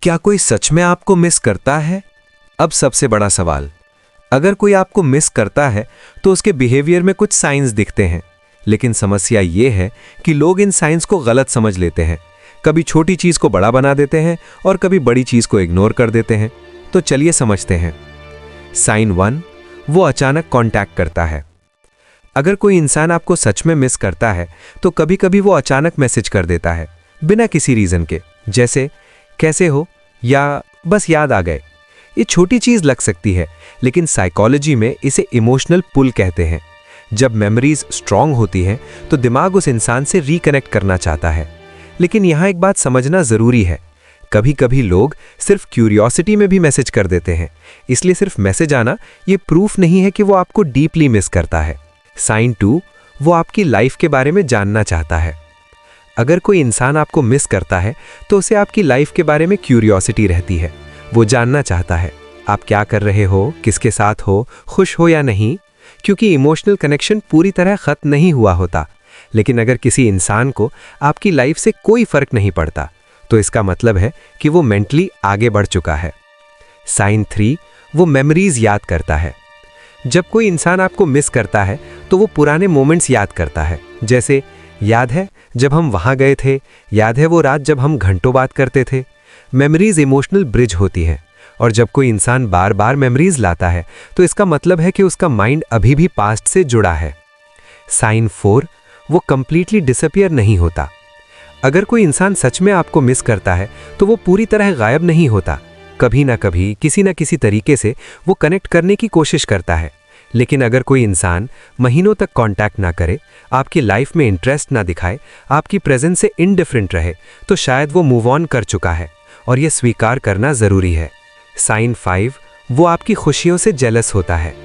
क्या कोई सच में आपको मिस करता है? अब सबसे बड़ा सवाल, अगर कोई आपको मिस करता है तो उसके बिहेवियर में कुछ साइंस दिखते हैं, लेकिन समस्या ये है कि लोग इन साइंस को गलत समझ लेते हैं। कभी छोटी चीज को बड़ा बना देते हैं और कभी बड़ी चीज को इग्नोर कर देते हैं। तो चलिए समझते हैं। साइन 1, वो अचानक कांटेक्ट करता है। अगर कोई इंसान आपको सच में मिस करता है तो कभी कभी वो अचानक मैसेज कर देता है, बिना किसी रीजन के, जैसे कैसे हो या बस याद आ गए। ये छोटी चीज लग सकती है, लेकिन साइकोलॉजी में इसे इमोशनल पुल कहते हैं। जब मेमोरीज स्ट्रांग होती हैं तो दिमाग उस इंसान से रिकनेक्ट करना चाहता है। लेकिन यहाँ एक बात समझना जरूरी है, कभी कभी लोग सिर्फ क्यूरियोसिटी में भी मैसेज कर देते हैं, इसलिए सिर्फ मैसेज आना ये प्रूफ नहीं है कि वो आपको डीपली मिस करता है। साइन 2, वो आपकी लाइफ के बारे में जानना चाहता है। अगर कोई इंसान आपको मिस करता है तो उसे आपकी लाइफ के बारे में क्यूरियोसिटी रहती है। वो जानना चाहता है आप क्या कर रहे हो, किसके साथ हो, खुश हो या नहीं, क्योंकि इमोशनल कनेक्शन पूरी तरह खत्म नहीं हुआ होता। लेकिन अगर किसी इंसान को आपकी लाइफ से कोई फर्क नहीं पड़ता तो इसका मतलब है कि वो मेंटली आगे बढ़ चुका है। साइन 3, वो मेमोरीज याद करता है। जब कोई इंसान आपको मिस करता है तो वो पुराने मोमेंट्स याद करता है, जैसे याद है जब हम वहां गए थे, याद है वो रात जब हम घंटों बात करते थे। मेमोरीज इमोशनल ब्रिज होती है, और जब कोई इंसान बार बार मेमोरीज लाता है तो इसका मतलब है कि उसका माइंड अभी भी पास्ट से जुड़ा है। साइन 4, वो कंप्लीटली डिसअपियर नहीं होता। अगर कोई इंसान सच में आपको मिस करता है तो वो पूरी तरह गायब नहीं होता। कभी ना कभी किसी न किसी तरीके से वो कनेक्ट करने की कोशिश करता है। लेकिन अगर कोई इंसान महीनों तक कांटेक्ट ना करे, आपकी लाइफ में इंटरेस्ट ना दिखाए, आपकी प्रेजेंस से इनडिफरेंट रहे, तो शायद वो मूव ऑन कर चुका है, और यह स्वीकार करना जरूरी है। साइन 5, वो आपकी खुशियों से जेलस होता है।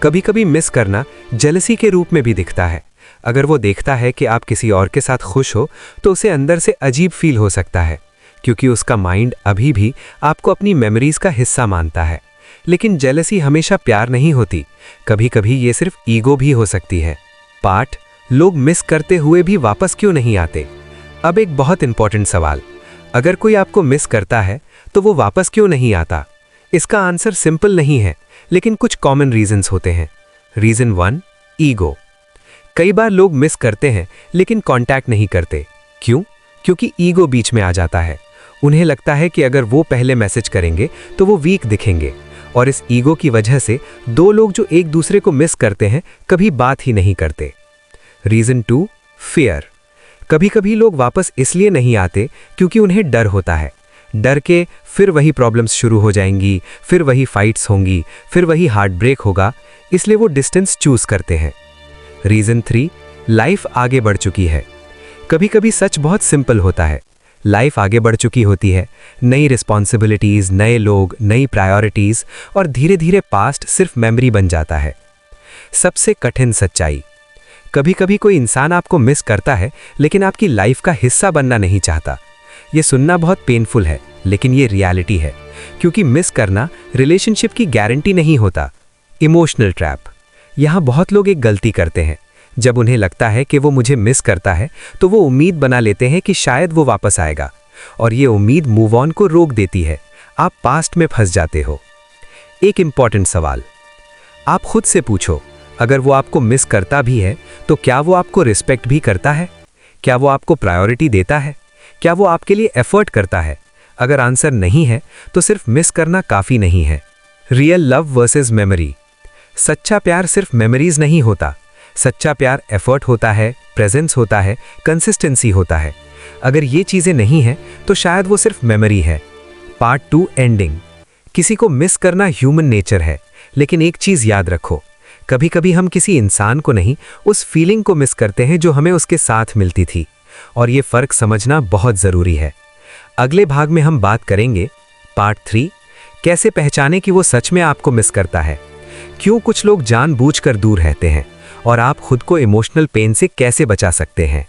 कभी कभी मिस करना जेलसी के रूप में भी दिखता है। अगर वो देखता है कि आप किसी और के साथ खुश हो तो उसे अंदर से अजीब फील हो सकता है, क्योंकि उसका माइंड अभी भी आपको अपनी मेमोरीज का हिस्सा मानता है। लेकिन जेलसी हमेशा प्यार नहीं होती, कभी कभी ये सिर्फ ईगो भी हो सकती है। पार्ट, लोग मिस करते हुए भी वापस क्यों नहीं आते? अब एक बहुत इंपॉर्टेंट सवाल, अगर कोई आपको मिस करता है तो वो वापस क्यों नहीं आता? इसका आंसर सिंपल नहीं है, लेकिन कुछ कॉमन रीजंस होते हैं। Reason 1, ego. कई बार लोग मिस करते हैं लेकिन कांटेक्ट नहीं करते। क्यों? क्योंकि ईगो बीच में आ जाता है। उन्हें लगता है कि अगर वो पहले मैसेज करेंगे तो वो वीक दिखेंगे, और इस ईगो की वजह से दो लोग जो एक दूसरे को मिस करते हैं कभी बात ही नहीं करते। Reason 2, fear. कभी कभी लोग वापस इसलिए नहीं आते क्योंकि उन्हें डर होता है। डर के फिर वही प्रॉब्लम्स शुरू हो जाएंगी, फिर वही फाइट्स होंगी, फिर वही हार्ट ब्रेक होगा, इसलिए वो डिस्टेंस चूज करते हैं। रीजन 3, लाइफ आगे बढ़ चुकी है। कभी कभी सच बहुत सिंपल होता है, लाइफ आगे बढ़ चुकी होती है, नई रिस्पॉन्सिबिलिटीज, नए लोग, नई प्रायोरिटीज, और धीरे धीरे पास्ट सिर्फ मेमोरी बन जाता है। सबसे कठिन सच्चाई, कभी कभी कोई इंसान आपको मिस करता है लेकिन आपकी लाइफ का हिस्सा बनना नहीं चाहता। यह सुनना बहुत पेनफुल है, लेकिन ये रियलिटी है, क्योंकि मिस करना रिलेशनशिप की गारंटी नहीं होता। इमोशनल ट्रैप, यहाँ बहुत लोग एक गलती करते हैं। जब उन्हें लगता है कि वो मुझे मिस करता है तो वो उम्मीद बना लेते हैं कि शायद वो वापस आएगा, और ये उम्मीद मूव ऑन को रोक देती है। आप पास्ट में फंस जाते हो। एक इंपॉर्टेंट सवाल, आप खुद से पूछो, अगर वो आपको मिस करता भी है तो क्या वो आपको रिस्पेक्ट भी करता है? क्या वो आपको प्रायोरिटी देता है? क्या वो आपके लिए एफर्ट करता है? अगर आंसर नहीं है तो सिर्फ मिस करना काफी नहीं है। Real love versus memory. सच्चा प्यार सिर्फ मेमोरीज नहीं होता। सच्चा प्यार एफर्ट होता है, प्रेजेंस होता है, कंसिस्टेंसी होता है। अगर ये चीजें नहीं हैं तो शायद वो सिर्फ मेमोरी है। Part 2, ending. किसी को मिस करना ह्यूमन नेचर है, लेकिन एक चीज याद रखो, कभी कभी हम किसी इंसान को नहीं, उस फीलिंग को मिस करते हैं जो हमें उसके साथ मिलती थी, और ये फर्क समझना बहुत जरूरी है। अगले भाग में हम बात करेंगे पार्ट 3, कैसे पहचाने कि वो सच में आपको मिस करता है, क्यों कुछ लोग जानबूझकर दूर रहते हैं, और आप खुद को इमोशनल पेन से कैसे बचा सकते हैं।